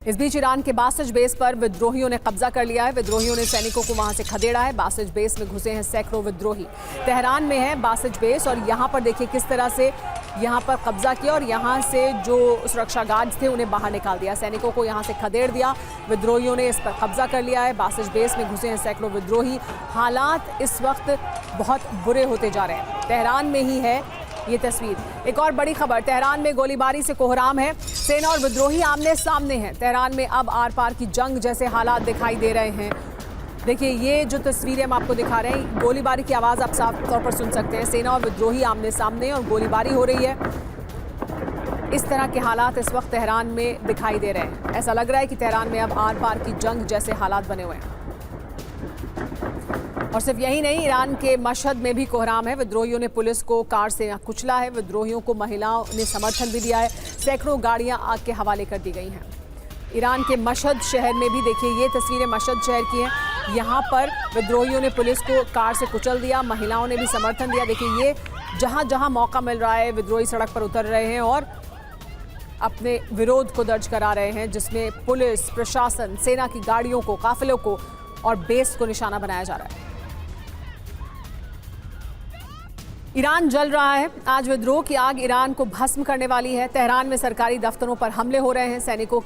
इस बीच ईरान के बासज बेस पर विद्रोहियों ने कब्जा कर लिया है। विद्रोहियों ने सैनिकों को वहां से खदेड़ा है। बासज बेस में घुसे हैं सैकड़ों विद्रोही। तेहरान में है बासज बेस और यहां पर देखिए किस तरह से यहां पर कब्जा किया और यहां से जो सुरक्षा गार्ड्स थे उन्हें बाहर निकाल दिया। सैनिकों को यहां से खदेड़ दिया। विद्रोहियों ने इस पर कब्जा कर लिया है। बासज बेस में घुसे हैं सैकड़ों विद्रोही। हालात इस वक्त बहुत बुरे होते जा रहे हैं। तेहरान में ही है ये तस्वीर। एक और बड़ी खबर, तेहरान में गोलीबारी से कोहराम है। सेना और विद्रोही आमने सामने हैं। तेहरान में अब आर पार की जंग जैसे हालात दिखाई दे रहे हैं। देखिए ये जो तस्वीरें हम आपको दिखा रहे हैं, गोलीबारी की आवाज़ आप साफ तौर पर सुन सकते हैं। सेना और विद्रोही आमने सामने और गोलीबारी हो रही है। इस तरह के हालात इस वक्त तेहरान में दिखाई दे रहे हैं। ऐसा लग रहा है कि तेहरान में अब आर पार की जंग जैसे हालात बने हुए हैं। और सिर्फ यही नहीं, ईरान के मशहद में भी कोहराम है। विद्रोहियों ने पुलिस को कार से कुचला है। विद्रोहियों को महिलाओं ने समर्थन भी दिया है। सैकड़ों गाड़ियां आग के हवाले कर दी गई हैं। ईरान के मशहद शहर में भी देखिए ये तस्वीरें मशहद शहर की हैं। यहाँ पर विद्रोहियों ने पुलिस को कार से कुचल दिया। महिलाओं ने भी समर्थन दिया। देखिए ये जहाँ जहाँ मौका मिल रहा है विद्रोही सड़क पर उतर रहे हैं और अपने विरोध को दर्ज करा रहे हैं, जिसमें पुलिस, प्रशासन, सेना की गाड़ियों को, काफिलों को और बेस को निशाना बनाया जा रहा है। ईरान जल रहा है। आज विद्रोह की आग ईरान को भस्म करने वाली है। तेहरान में सरकारी दफ्तरों पर हमले हो रहे हैं। सैनिकों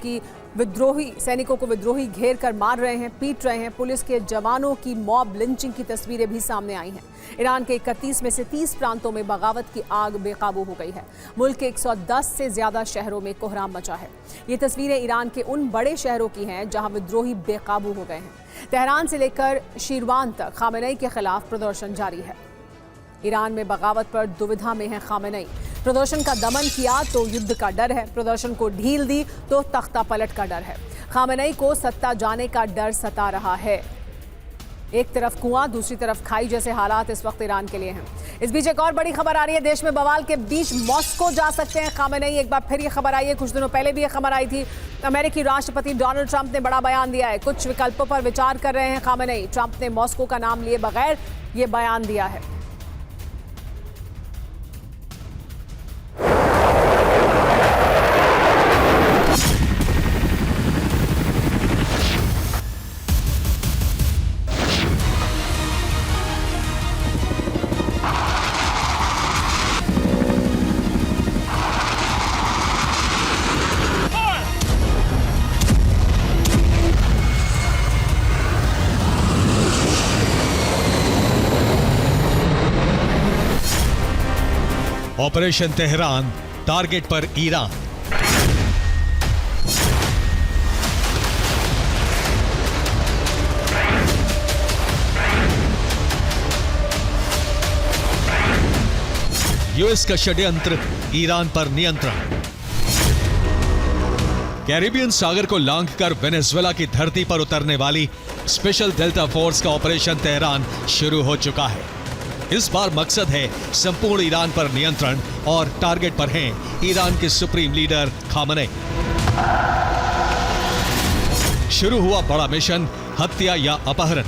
को विद्रोही घेर कर मार रहे हैं, पीट रहे हैं। पुलिस के जवानों की मॉब लिंचिंग की तस्वीरें भी सामने आई हैं। ईरान के 31 में से 30 प्रांतों में बगावत की आग बेकाबू हो गई है। मुल्क के 110 से ज्यादा शहरों में कोहराम मचा है। ये तस्वीरें ईरान के उन बड़े शहरों की हैं जहां विद्रोही बेकाबू हो गए हैं। तेहरान से लेकर शीरवान तक खामेनेई के खिलाफ प्रदर्शन जारी है। ईरान में बगावत पर दुविधा में है खामेनेई। प्रदर्शन का दमन किया तो युद्ध का डर है, प्रदर्शन को ढील दी तो तख्ता पलट का डर है। खामेनेई को सत्ता जाने का डर सता रहा है। एक तरफ कुआं, दूसरी तरफ खाई जैसे हालात इस वक्त ईरान के लिए हैं। इस बीच एक और बड़ी खबर आ रही है। देश में बवाल के बीच मॉस्को जा सकते हैं खामेनेई। एक बार फिर ये खबर आई है। कुछ दिनों पहले भी ये खबर आई थी। अमेरिकी राष्ट्रपति डोनाल्ड ट्रंप ने बड़ा बयान दिया है। कुछ विकल्पों पर विचार कर रहे हैं खामेनेई। ट्रंप ने मॉस्को का नाम लिए बगैर ये बयान दिया है। ऑपरेशन तेहरान, टारगेट पर ईरान। यूएस का षड्यंत्र, ईरान पर नियंत्रण। कैरिबियन सागर को लांघकर वेनेजुएला की धरती पर उतरने वाली स्पेशल डेल्टा फोर्स का ऑपरेशन तेहरान शुरू हो चुका है। इस बार मकसद है संपूर्ण ईरान पर नियंत्रण और टारगेट पर हैं ईरान के सुप्रीम लीडर खामेनेई। शुरू हुआ बड़ा मिशन, हत्या या अपहरण।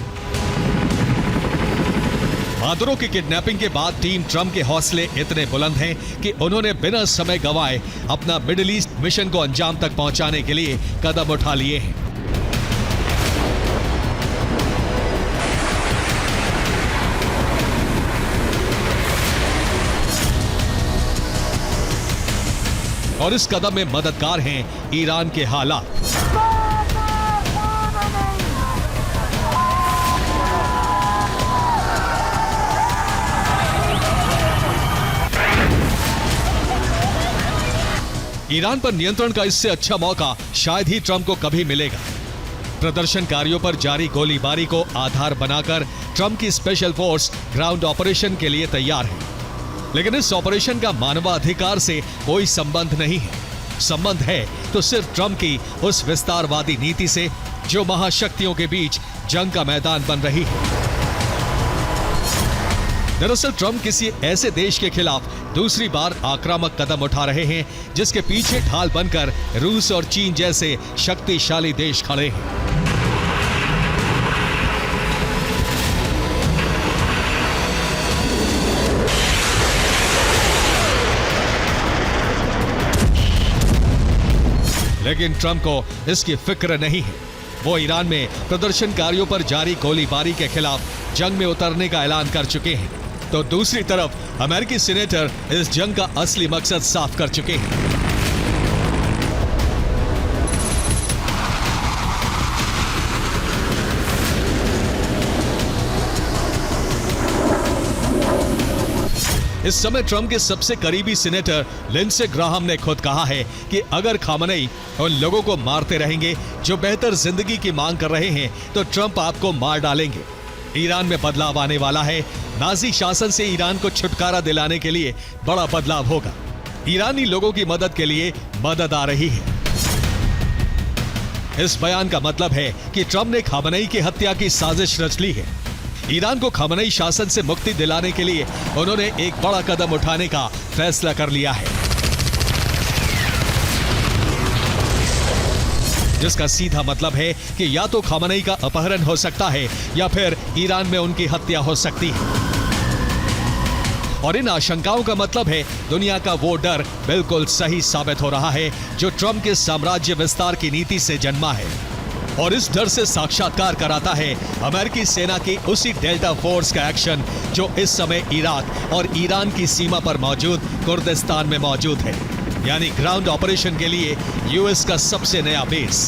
बहादुरों की किडनैपिंग के बाद टीम ट्रंप के हौसले इतने बुलंद हैं कि उन्होंने बिना समय गंवाए अपना मिडिल ईस्ट मिशन को अंजाम तक पहुंचाने के लिए कदम उठा लिए हैं। और इस कदम में मददगार हैं ईरान के हालात। ईरान पर नियंत्रण का इससे अच्छा मौका शायद ही ट्रंप को कभी मिलेगा। प्रदर्शनकारियों पर जारी गोलीबारी को आधार बनाकर ट्रंप की स्पेशल फोर्स ग्राउंड ऑपरेशन के लिए तैयार है। लेकिन इस ऑपरेशन का मानवाधिकार से कोई संबंध नहीं है। संबंध है तो सिर्फ ट्रंप की उस विस्तारवादी नीति से जो महाशक्तियों के बीच जंग का मैदान बन रही है। दरअसल ट्रंप किसी ऐसे देश के खिलाफ दूसरी बार आक्रामक कदम उठा रहे हैं जिसके पीछे ढाल बनकर रूस और चीन जैसे शक्तिशाली देश खड़े हैं। लेकिन ट्रंप को इसकी फिक्र नहीं है। वो ईरान में प्रदर्शनकारियों पर जारी गोलीबारी के खिलाफ जंग में उतरने का ऐलान कर चुके हैं, तो दूसरी तरफ अमेरिकी सीनेटर इस जंग का असली मकसद साफ कर चुके हैं। इस समय ट्रंप के सबसे करीबी सीनेटर लिंडसे ग्राहम ने खुद कहा है कि अगर खामनेई उन लोगों को मारते रहेंगे जो बेहतर जिंदगी की मांग कर रहे हैं, तो ट्रंप आपको मार डालेंगे। ईरान में बदलाव आने वाला है। नाजी शासन से ईरान को छुटकारा दिलाने के लिए बड़ा बदलाव होगा। ईरानी लोगों की मदद के लिए मदद आ रही है। इस बयान का मतलब है कि ट्रंप ने खामनेई की हत्या की साजिश रच ली है। ईरान को खामनेई शासन से मुक्ति दिलाने के लिए उन्होंने एक बड़ा कदम उठाने का फैसला कर लिया है, जिसका सीधा मतलब है कि या तो खामनेई का अपहरण हो सकता है या फिर ईरान में उनकी हत्या हो सकती है। और इन आशंकाओं का मतलब है दुनिया का वो डर बिल्कुल सही साबित हो रहा है जो ट्रंप के साम्राज्य विस्तार की नीति से जन्मा है। और इस डर से साक्षात्कार कराता है अमेरिकी सेना की उसी डेल्टा फोर्स का एक्शन जो इस समय इराक और ईरान की सीमा पर मौजूद कुर्दिस्तान में मौजूद है, यानी ग्राउंड ऑपरेशन के लिए यूएस का सबसे नया बेस।